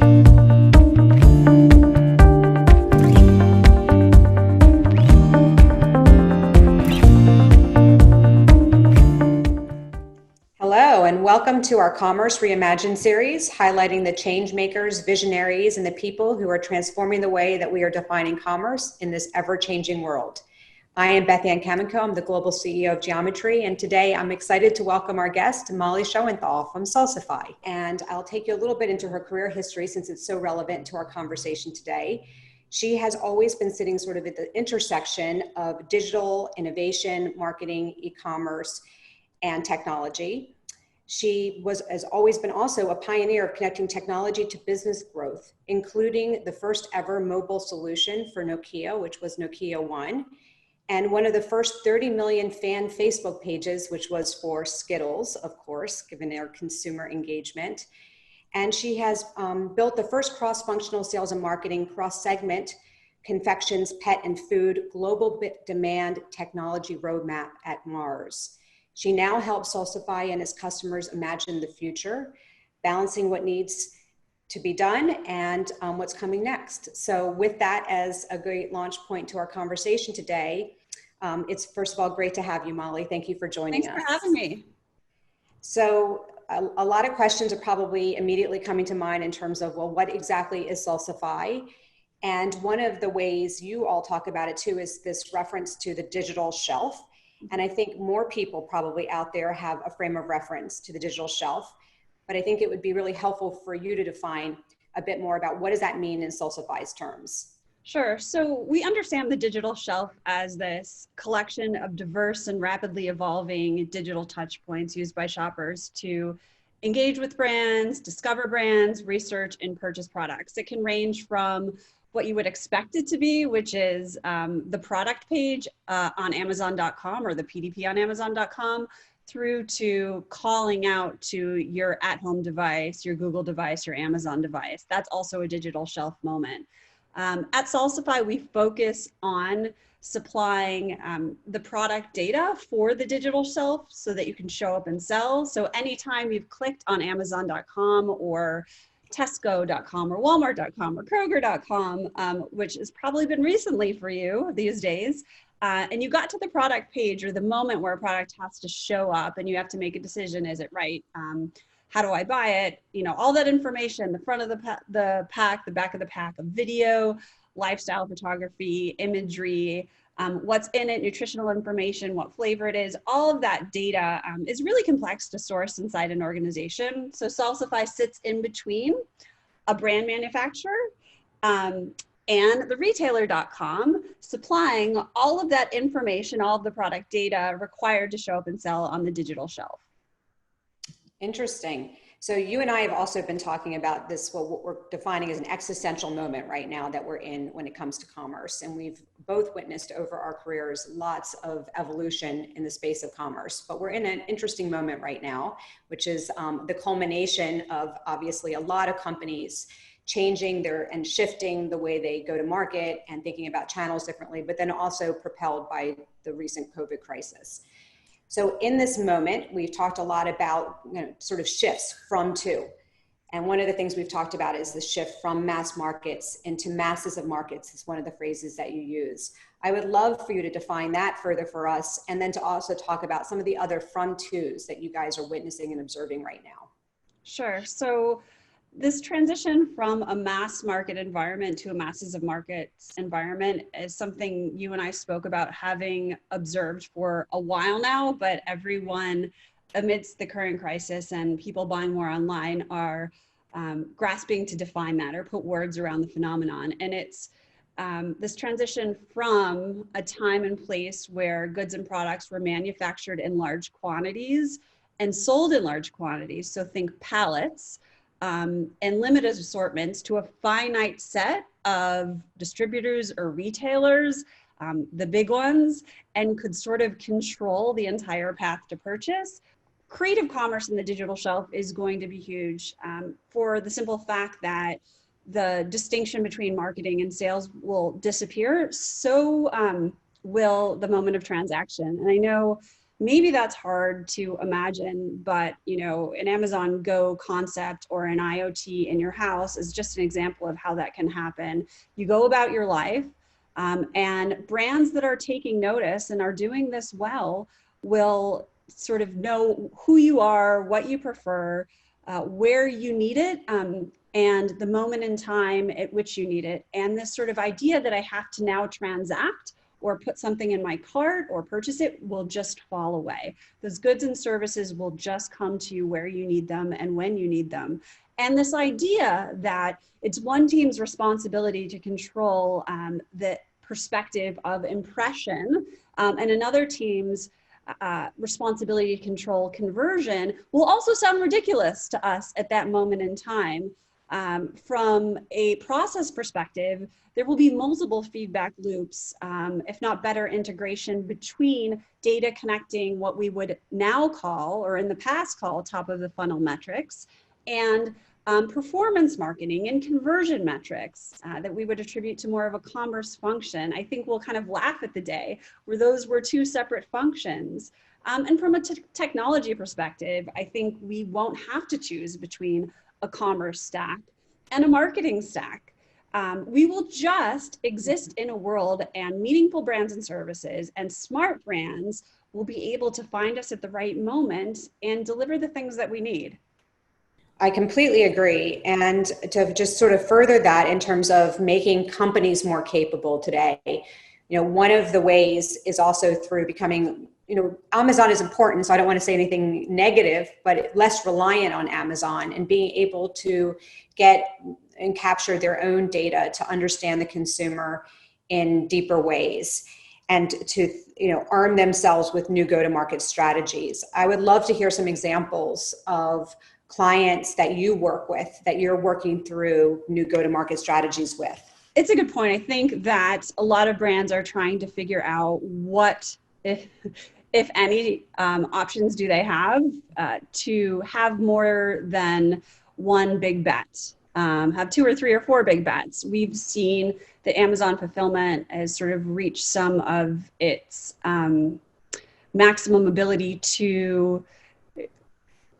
Hello, and welcome to our Commerce Reimagined series, highlighting the change makers, visionaries, and the people who are transforming the way that we are defining commerce in this ever-changing world. I am Beth Ann Kaminkow. I'm the Global CEO of Geometry, and today I'm excited to welcome our guest, Molly Schonthal from Salsify. And I'll take you a little bit into her career history since it's so relevant to our conversation today. She has always been sitting sort of at the intersection of digital, innovation, marketing, e-commerce, and technology. She has always been also a pioneer of connecting technology to business growth, including the first ever mobile solution for Nokia, which was Nokia One, and one of the first 30 million fan Facebook pages, which was for Skittles, of course, given their consumer engagement. And she has built the first cross-functional sales and marketing cross-segment confections, pet and food global demand technology roadmap at Mars. She now helps Salsify and its customers imagine the future, balancing what needs to be done and what's coming next. So with that as a great launch point to our conversation today, it's first of all great to have you, Molly. Thank you for joining us. Thanks for having me. So a lot of questions are probably immediately coming to mind in terms of, well, what exactly is Salsify? And one of the ways you all talk about it too is this reference to the digital shelf. And I think more people probably out there have a frame of reference to the digital shelf, but I think it would be really helpful for you to define a bit more about what does that mean in Salsify's terms? Sure. So we understand the digital shelf as this collection of diverse and rapidly evolving digital touch points used by shoppers to engage with brands, discover brands, research, and purchase products. It can range from what you would expect it to be, which is the product page on Amazon.com or the PDP on Amazon.com, through to calling out to your at-home device, your Google device, your Amazon device. That's also a digital shelf moment. At Salsify, we focus on supplying the product data for the digital shelf so that you can show up and sell. So anytime you've clicked on Amazon.com or Tesco.com or Walmart.com or Kroger.com, which has probably been recently for you these days, and you got to the product page or the moment where a product has to show up and you have to make a decision, is it right? How do I buy it? You know, all that information, the front of the pack, the back of the pack, of video, lifestyle photography, imagery, what's in it, nutritional information, what flavor it is, all of that data is really complex to source inside an organization. So Salsify sits in between a brand manufacturer and the retailer.com, supplying all of that information, all of the product data required to show up and sell on the digital shelf. Interesting. So you and I have also been talking about this, what we're defining as an existential moment right now that we're in when it comes to commerce. And we've both witnessed over our careers lots of evolution in the space of commerce. But we're in an interesting moment right now, which is the culmination of obviously a lot of companies changing and shifting the way they go to market and thinking about channels differently, but then also propelled by the recent COVID crisis. So in this moment, we've talked a lot about sort of shifts from to. And one of the things we've talked about is the shift from mass markets into masses of markets is one of the phrases that you use. I would love for you to define that further for us, and then to also talk about some of the other from tos that you guys are witnessing and observing right now. Sure. So this transition from a mass market environment to a masses of markets environment is something you and I spoke about having observed for a while now, but everyone amidst the current crisis and people buying more online are grasping to define that or put words around the phenomenon. And it's this transition from a time and place where goods and products were manufactured in large quantities and sold in large quantities. So think pallets, and limited assortments to a finite set of distributors or retailers, the big ones, and could sort of control the entire path to purchase. Creative commerce in the digital shelf is going to be huge for the simple fact that the distinction between marketing and sales will disappear. So will the moment of transaction. And I know maybe that's hard to imagine, but an Amazon Go concept or an IoT in your house is just an example of how that can happen. You go about your life, and brands that are taking notice and are doing this well will sort of know who you are, what you prefer, where you need it, and the moment in time at which you need it. And this sort of idea that I have to now transact or put something in my cart or purchase it will just fall away. Those goods and services will just come to you where you need them and when you need them. And this idea that it's one team's responsibility to control the perspective of impression and another team's responsibility to control conversion will also sound ridiculous to us at that moment in time. From a process perspective, there will be multiple feedback loops, if not better integration between data connecting what we would now call, or in the past call, top of the funnel metrics, and performance marketing and conversion metrics that we would attribute to more of a commerce function. I think we'll kind of laugh at the day where those were two separate functions. And from a technology perspective, I think we won't have to choose between a commerce stack and a marketing stack. We will just exist in a world, and meaningful brands and services and smart brands will be able to find us at the right moment and deliver the things that we need. I completely agree. And to just sort of further that in terms of making companies more capable today, one of the ways is also through becoming, Amazon is important, so I don't want to say anything negative, but less reliant on Amazon and being able to get and capture their own data to understand the consumer in deeper ways and to, arm themselves with new go-to-market strategies. I would love to hear some examples of clients that you work with, that you're working through new go-to-market strategies with. It's a good point. I think that a lot of brands are trying to figure out what, if any, options do they have to have more than one big bet, have 2 or 3 or 4 big bets. We've seen that Amazon fulfillment has sort of reached some of its maximum ability to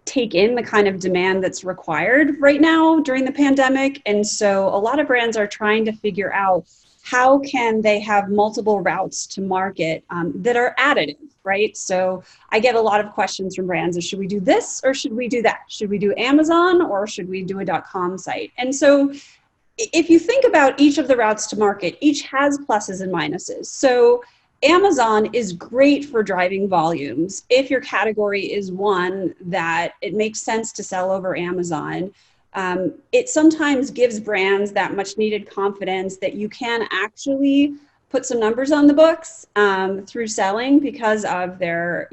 take in the kind of demand that's required right now during the pandemic. And so a lot of brands are trying to figure out how can they have multiple routes to market that are additive, right? So I get a lot of questions from brands of, should we do this or should we do that? Should we do Amazon or should we do a .com site? And so if you think about each of the routes to market, each has pluses and minuses. So Amazon is great for driving volumes. If your category is one that it makes sense to sell over Amazon, it sometimes gives brands that much needed confidence that you can actually put some numbers on the books through selling because of their,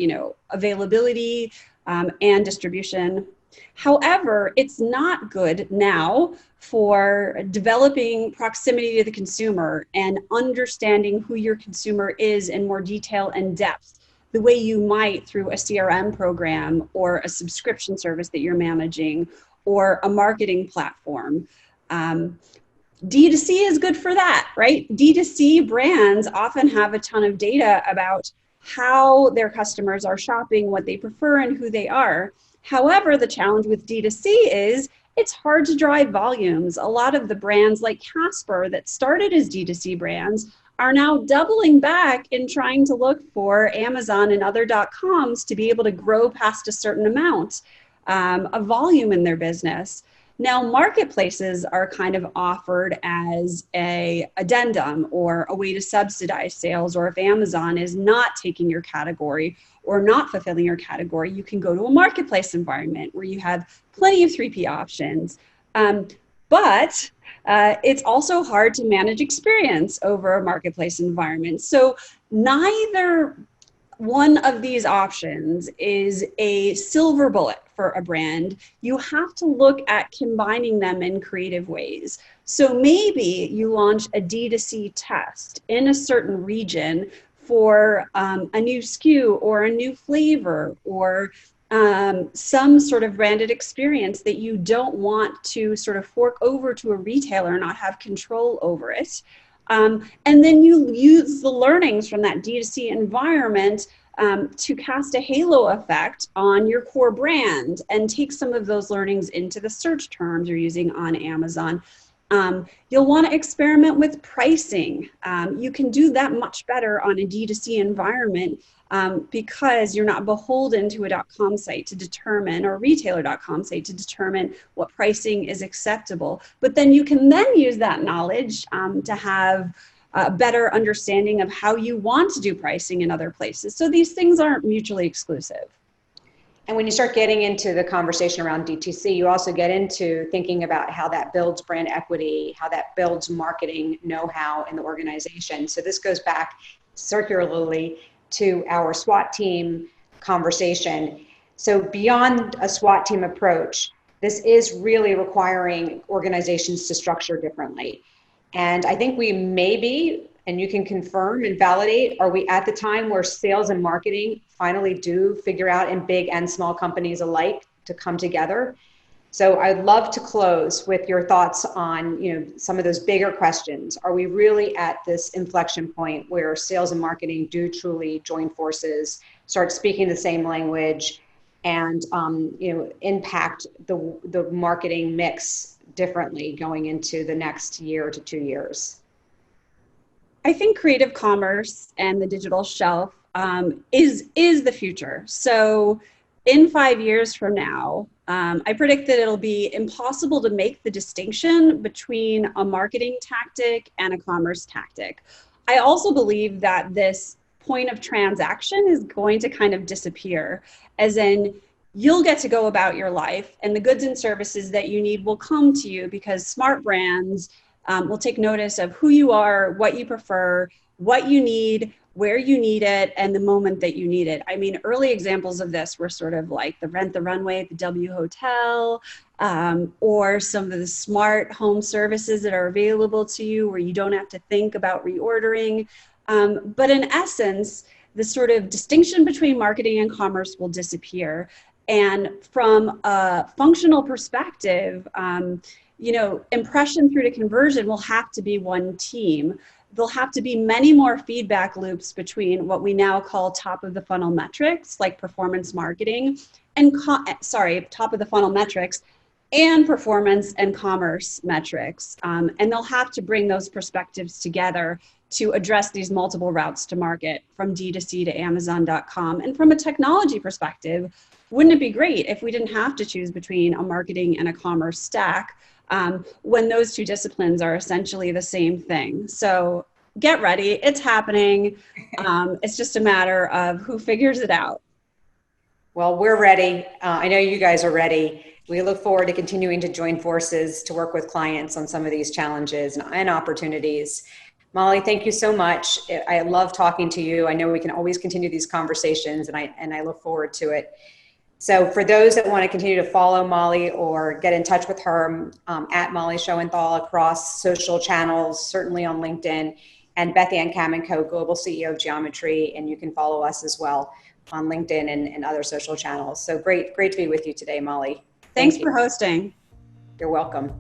availability and distribution. However, it's not good now for developing proximity to the consumer and understanding who your consumer is in more detail and depth, the way you might through a CRM program or a subscription service that you're managing or a marketing platform. D2C is good for that, right? D2C brands often have a ton of data about how their customers are shopping, what they prefer, and who they are. However, the challenge with D2C is it's hard to drive volumes. A lot of the brands like Casper that started as D2C brands are now doubling back in trying to look for Amazon and other .coms to be able to grow past a certain amount of volume in their business. Now, marketplaces are kind of offered as a addendum or a way to subsidize sales, or if Amazon is not taking your category or not fulfilling your category, you can go to a marketplace environment where you have plenty of 3P options. But it's also hard to manage experience over a marketplace environment. So neither one of these options is a silver bullet for a brand. You have to look at combining them in creative ways. So maybe you launch a D2C test in a certain region for a new SKU or a new flavor or some sort of branded experience that you don't want to sort of fork over to a retailer and not have control over it. And then you use the learnings from that D2C environment to cast a halo effect on your core brand and take some of those learnings into the search terms you're using on Amazon. You'll want to experiment with pricing. You can do that much better on a D2C environment because you're not beholden to a .com site to determine, or retailer.com site to determine what pricing is acceptable. But then you can then use that knowledge to have a better understanding of how you want to do pricing in other places. So these things aren't mutually exclusive. And when you start getting into the conversation around DTC, you also get into thinking about how that builds brand equity, how that builds marketing know-how in the organization. So this goes back circularly to our SWAT team conversation. So beyond a SWAT team approach, this is really requiring organizations to structure differently. And I think we may be, and you can confirm and validate, are we at the time where sales and marketing finally do figure out, in big and small companies alike, to come together? So I'd love to close with your thoughts on, some of those bigger questions. Are we really at this inflection point where sales and marketing do truly join forces, start speaking the same language, and impact the marketing mix differently going into the next year to 2 years? I think creative commerce and the digital shelf is the future. So in 5 years from now, I predict that it'll be impossible to make the distinction between a marketing tactic and a commerce tactic. I also believe that this point of transaction is going to kind of disappear, as in you'll get to go about your life and the goods and services that you need will come to you because smart brands will take notice of who you are, what you prefer, what you need, where you need it, and the moment that you need it. I mean, early examples of this were sort of like the Rent the Runway at the W Hotel, or some of the smart home services that are available to you where you don't have to think about reordering. But in essence, the sort of distinction between marketing and commerce will disappear. And from a functional perspective, impression through to conversion will have to be one team. There'll have to be many more feedback loops between what we now call top of the funnel metrics, like performance marketing, and top of the funnel metrics, and performance and commerce metrics. And they'll have to bring those perspectives together to address these multiple routes to market, from D2C to Amazon.com. And from a technology perspective, wouldn't it be great if we didn't have to choose between a marketing and a commerce stack when those two disciplines are essentially the same thing? So get ready, it's happening. It's just a matter of who figures it out. Well, we're ready. I know you guys are ready. We look forward to continuing to join forces to work with clients on some of these challenges and opportunities. Molly, thank you so much. I love talking to you. I know we can always continue these conversations, and I look forward to it. So for those that want to continue to follow Molly or get in touch with her, at Molly Schonthal across social channels, certainly on LinkedIn, and Beth Ann Kaminkow, Global CEO of Geometry, and you can follow us as well on LinkedIn and other social channels. So great to be with you today, Molly. Thanks for hosting. You're welcome.